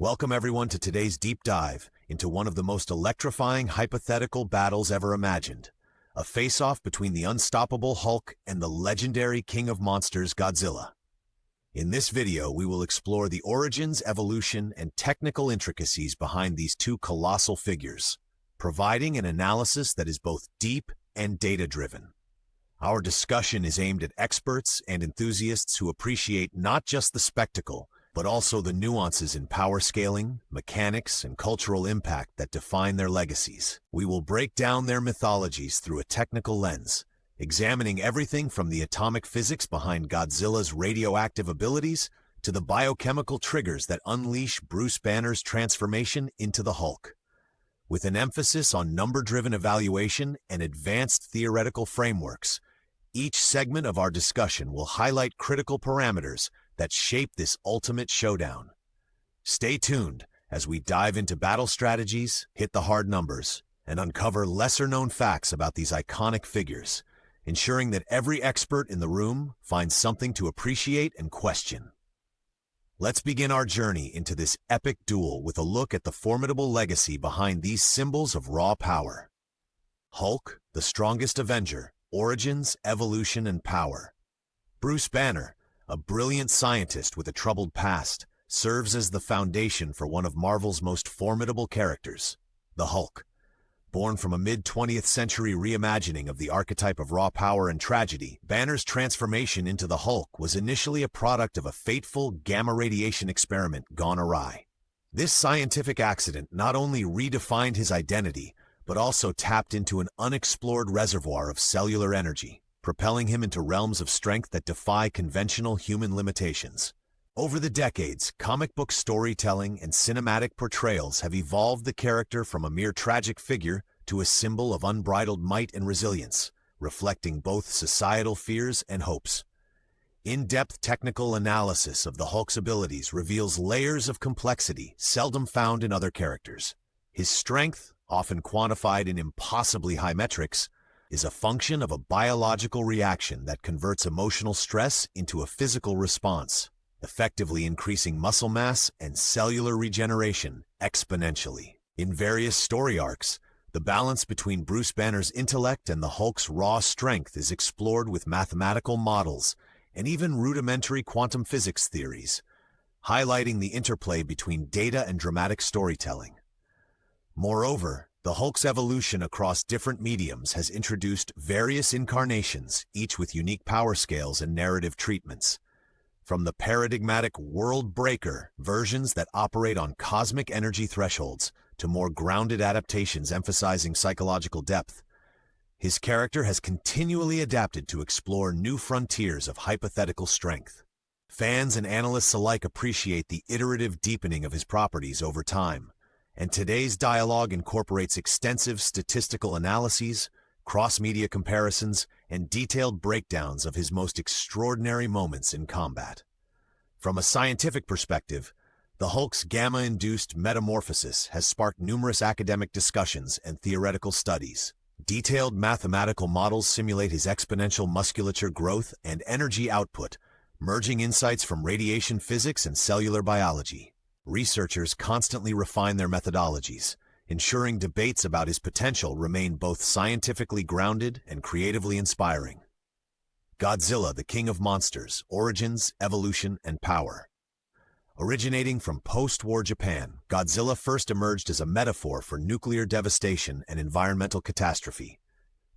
Welcome everyone to today's deep dive into one of the most electrifying hypothetical battles ever imagined. A face-off between the unstoppable Hulk and the legendary king of monsters, Godzilla. In this video, we will explore the origins, evolution, and technical intricacies behind these two colossal figures, providing an analysis that is both deep and data-driven. Our discussion is aimed at experts and enthusiasts who appreciate not just the spectacle, but also the nuances in power scaling, mechanics, and cultural impact that define their legacies. We will break down their mythologies through a technical lens, examining everything from the atomic physics behind Godzilla's radioactive abilities to the biochemical triggers that unleash Bruce Banner's transformation into the Hulk. With an emphasis on number-driven evaluation and advanced theoretical frameworks, each segment of our discussion will highlight critical parameters that shape this ultimate showdown. Stay tuned as we dive into battle strategies, hit the hard numbers, and uncover lesser-known facts about these iconic figures, ensuring that every expert in the room finds something to appreciate and question. Let's begin our journey into this epic duel with a look at the formidable legacy behind these symbols of raw power. Hulk, the strongest Avenger, origins, evolution, and power. Bruce Banner, a brilliant scientist with a troubled past, serves as the foundation for one of Marvel's most formidable characters, the Hulk. Born from a mid-20th century reimagining of the archetype of raw power and tragedy, Banner's transformation into the Hulk was initially a product of a fateful gamma radiation experiment gone awry. This scientific accident not only redefined his identity, but also tapped into an unexplored reservoir of cellular energy, propelling him into realms of strength that defy conventional human limitations. Over the decades, comic book storytelling and cinematic portrayals have evolved the character from a mere tragic figure to a symbol of unbridled might and resilience, reflecting both societal fears and hopes. In-depth technical analysis of the Hulk's abilities reveals layers of complexity seldom found in other characters. His strength, often quantified in impossibly high metrics, is a function of a biological reaction that converts emotional stress into a physical response, effectively increasing muscle mass and cellular regeneration exponentially. In various story arcs, the balance between Bruce Banner's intellect and the Hulk's raw strength is explored with mathematical models and even rudimentary quantum physics theories, highlighting the interplay between data and dramatic storytelling. Moreover, the Hulk's evolution across different mediums has introduced various incarnations, each with unique power scales and narrative treatments. From the paradigmatic world breaker versions that operate on cosmic energy thresholds to more grounded adaptations emphasizing psychological depth, his character has continually adapted to explore new frontiers of hypothetical strength. Fans and analysts alike appreciate the iterative deepening of his properties over time, and today's dialogue incorporates extensive statistical analyses, cross-media comparisons, and detailed breakdowns of his most extraordinary moments in combat. From a scientific perspective, the Hulk's gamma-induced metamorphosis has sparked numerous academic discussions and theoretical studies. Detailed mathematical models simulate his exponential musculature growth and energy output, merging insights from radiation physics and cellular biology. Researchers constantly refine their methodologies, ensuring debates about his potential remain both scientifically grounded and creatively inspiring. Godzilla, the king of monsters, origins, evolution, and power. Originating from post-war Japan, Godzilla first emerged as a metaphor for nuclear devastation and environmental catastrophe.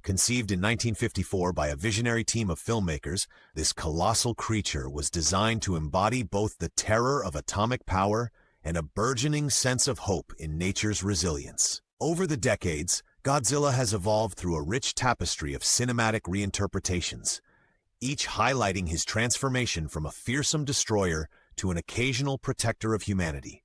Conceived in 1954 by a visionary team of filmmakers, this colossal creature was designed to embody both the terror of atomic power and a burgeoning sense of hope in nature's resilience. Over the decades, Godzilla has evolved through a rich tapestry of cinematic reinterpretations, each highlighting his transformation from a fearsome destroyer to an occasional protector of humanity.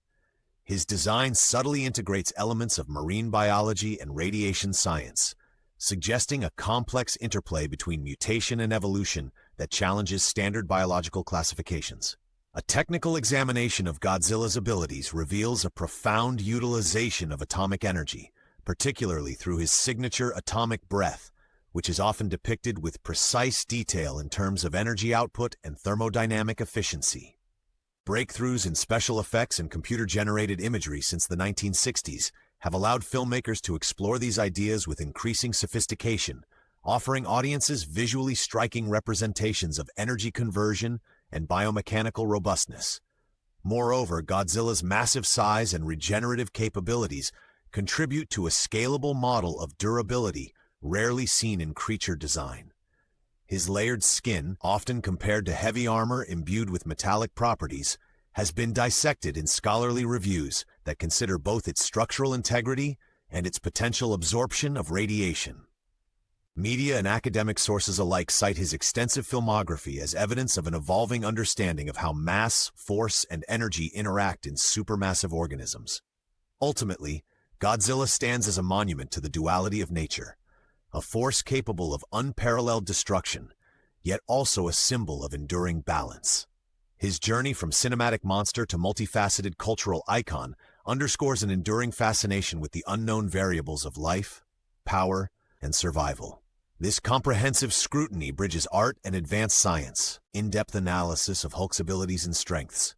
His design subtly integrates elements of marine biology and radiation science, suggesting a complex interplay between mutation and evolution that challenges standard biological classifications. A technical examination of Godzilla's abilities reveals a profound utilization of atomic energy, particularly through his signature atomic breath, which is often depicted with precise detail in terms of energy output and thermodynamic efficiency. Breakthroughs in special effects and computer-generated imagery since the 1960s have allowed filmmakers to explore these ideas with increasing sophistication, offering audiences visually striking representations of energy conversion and biomechanical robustness. Moreover, Godzilla's massive size and regenerative capabilities contribute to a scalable model of durability rarely seen in creature design. His layered skin, often compared to heavy armor imbued with metallic properties, has been dissected in scholarly reviews that consider both its structural integrity and its potential absorption of radiation. Media and academic sources alike cite his extensive filmography as evidence of an evolving understanding of how mass, force, and energy interact in supermassive organisms. Ultimately, Godzilla stands as a monument to the duality of nature, a force capable of unparalleled destruction, yet also a symbol of enduring balance. His journey from cinematic monster to multifaceted cultural icon underscores an enduring fascination with the unknown variables of life, power, and survival. This comprehensive scrutiny bridges art and advanced science, in-depth analysis of Hulk's abilities and strengths.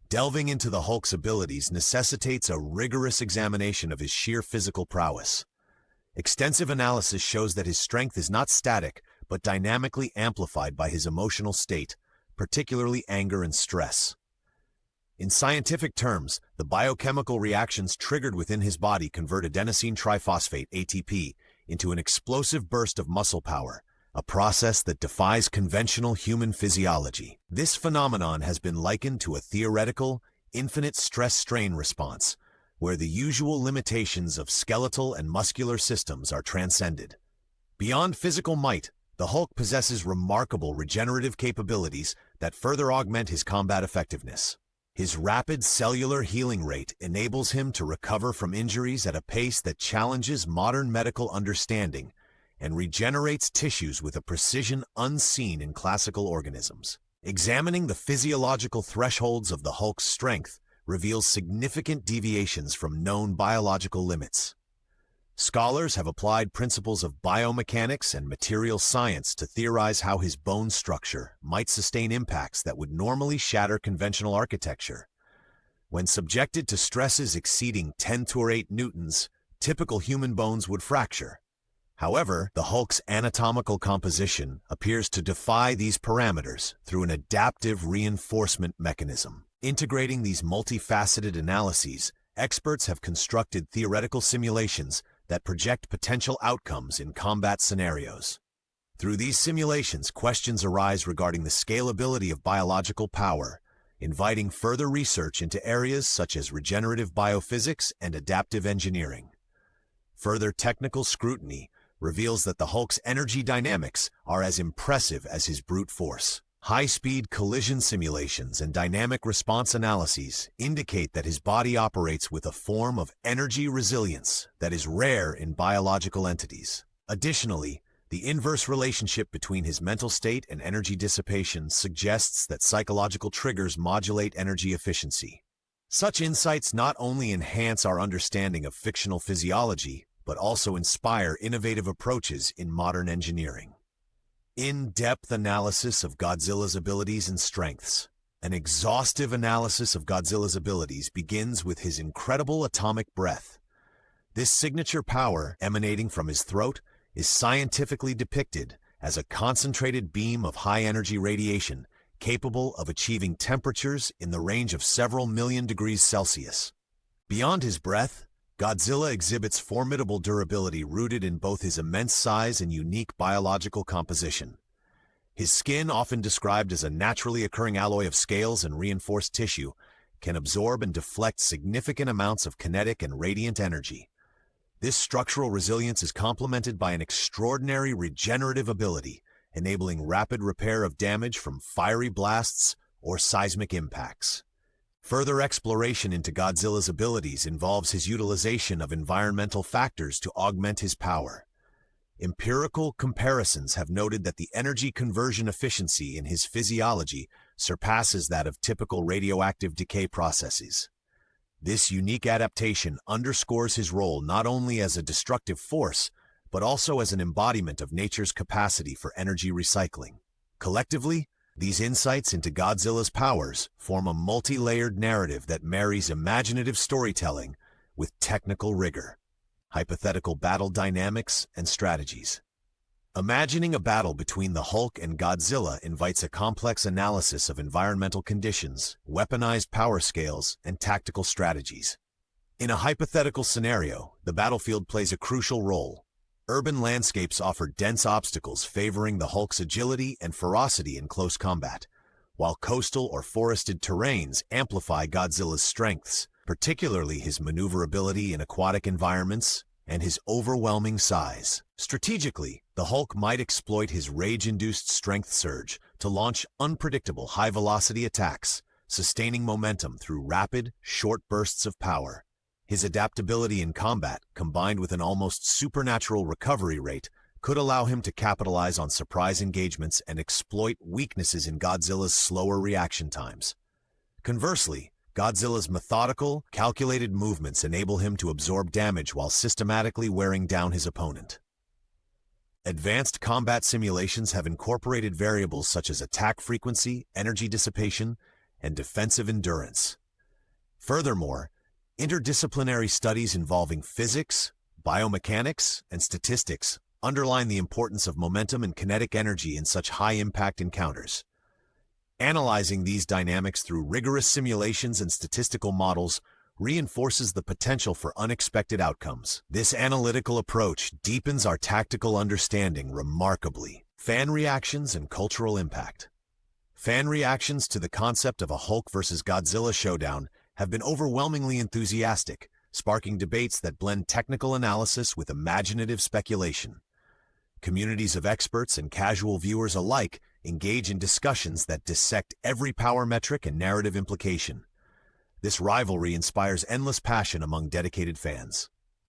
Delving into the Hulk's abilities necessitates a rigorous examination of his sheer physical prowess. Extensive analysis shows that his strength is not static, but dynamically amplified by his emotional state, particularly anger and stress. In scientific terms, the biochemical reactions triggered within his body convert adenosine triphosphate, ATP, into an explosive burst of muscle power, a process that defies conventional human physiology. This phenomenon has been likened to a theoretical, infinite stress-strain response, where the usual limitations of skeletal and muscular systems are transcended. Beyond physical might, the Hulk possesses remarkable regenerative capabilities that further augment his combat effectiveness. His rapid cellular healing rate enables him to recover from injuries at a pace that challenges modern medical understanding and regenerates tissues with a precision unseen in classical organisms. Examining the physiological thresholds of the Hulk's strength reveals significant deviations from known biological limits. Scholars have applied principles of biomechanics and material science to theorize how his bone structure might sustain impacts that would normally shatter conventional architecture. When subjected to stresses exceeding 10^8 newtons, typical human bones would fracture. However, the Hulk's anatomical composition appears to defy these parameters through an adaptive reinforcement mechanism. Integrating these multifaceted analyses, experts have constructed theoretical simulations that project potential outcomes in combat scenarios. Through these simulations, questions arise regarding the scalability of biological power, inviting further research into areas such as regenerative biophysics and adaptive engineering. Further technical scrutiny reveals that the Hulk's energy dynamics are as impressive as his brute force. High-speed collision simulations and dynamic response analyses indicate that his body operates with a form of energy resilience that is rare in biological entities. Additionally, the inverse relationship between his mental state and energy dissipation suggests that psychological triggers modulate energy efficiency. Such insights not only enhance our understanding of fictional physiology, but also inspire innovative approaches in modern engineering. In-depth analysis of Godzilla's abilities and strengths. An exhaustive analysis of Godzilla's abilities begins with his incredible atomic breath. This signature power emanating from his throat is scientifically depicted as a concentrated beam of high-energy radiation capable of achieving temperatures in the range of several million degrees Celsius. Beyond his breath, Godzilla exhibits formidable durability rooted in both his immense size and unique biological composition. His skin, often described as a naturally occurring alloy of scales and reinforced tissue, can absorb and deflect significant amounts of kinetic and radiant energy. This structural resilience is complemented by an extraordinary regenerative ability, enabling rapid repair of damage from fiery blasts or seismic impacts. Further exploration into Godzilla's abilities involves his utilization of environmental factors to augment his power. Empirical comparisons have noted that the energy conversion efficiency in his physiology surpasses that of typical radioactive decay processes. This unique adaptation underscores his role not only as a destructive force, but also as an embodiment of nature's capacity for energy recycling. Collectively, These insights into Godzilla's powers form a multi-layered narrative that marries imaginative storytelling with technical rigor, hypothetical battle dynamics, and strategies. Imagining a battle between the Hulk and Godzilla invites a complex analysis of environmental conditions, weaponized power scales, and tactical strategies. In a hypothetical scenario, the battlefield plays a crucial role. Urban landscapes offer dense obstacles favoring the Hulk's agility and ferocity in close combat, while coastal or forested terrains amplify Godzilla's strengths, particularly his maneuverability in aquatic environments and his overwhelming size. Strategically, the Hulk might exploit his rage-induced strength surge to launch unpredictable high-velocity attacks, sustaining momentum through rapid, short bursts of power. His adaptability in combat, combined with an almost supernatural recovery rate, could allow him to capitalize on surprise engagements and exploit weaknesses in Godzilla's slower reaction times. Conversely, Godzilla's methodical, calculated movements enable him to absorb damage while systematically wearing down his opponent. Advanced combat simulations have incorporated variables such as attack frequency, energy dissipation, and defensive endurance. Furthermore, interdisciplinary studies involving physics, biomechanics, and statistics underline the importance of momentum and kinetic energy in such high-impact encounters. Analyzing these dynamics through rigorous simulations and statistical models reinforces the potential for unexpected outcomes. This analytical approach deepens our tactical understanding remarkably. Fan reactions and cultural impact. Fan reactions to the concept of a Hulk versus Godzilla showdown have been overwhelmingly enthusiastic, sparking debates that blend technical analysis with imaginative speculation. Communities of experts and casual viewers alike engage in discussions that dissect every power metric and narrative implication. This rivalry inspires endless passion among dedicated fans.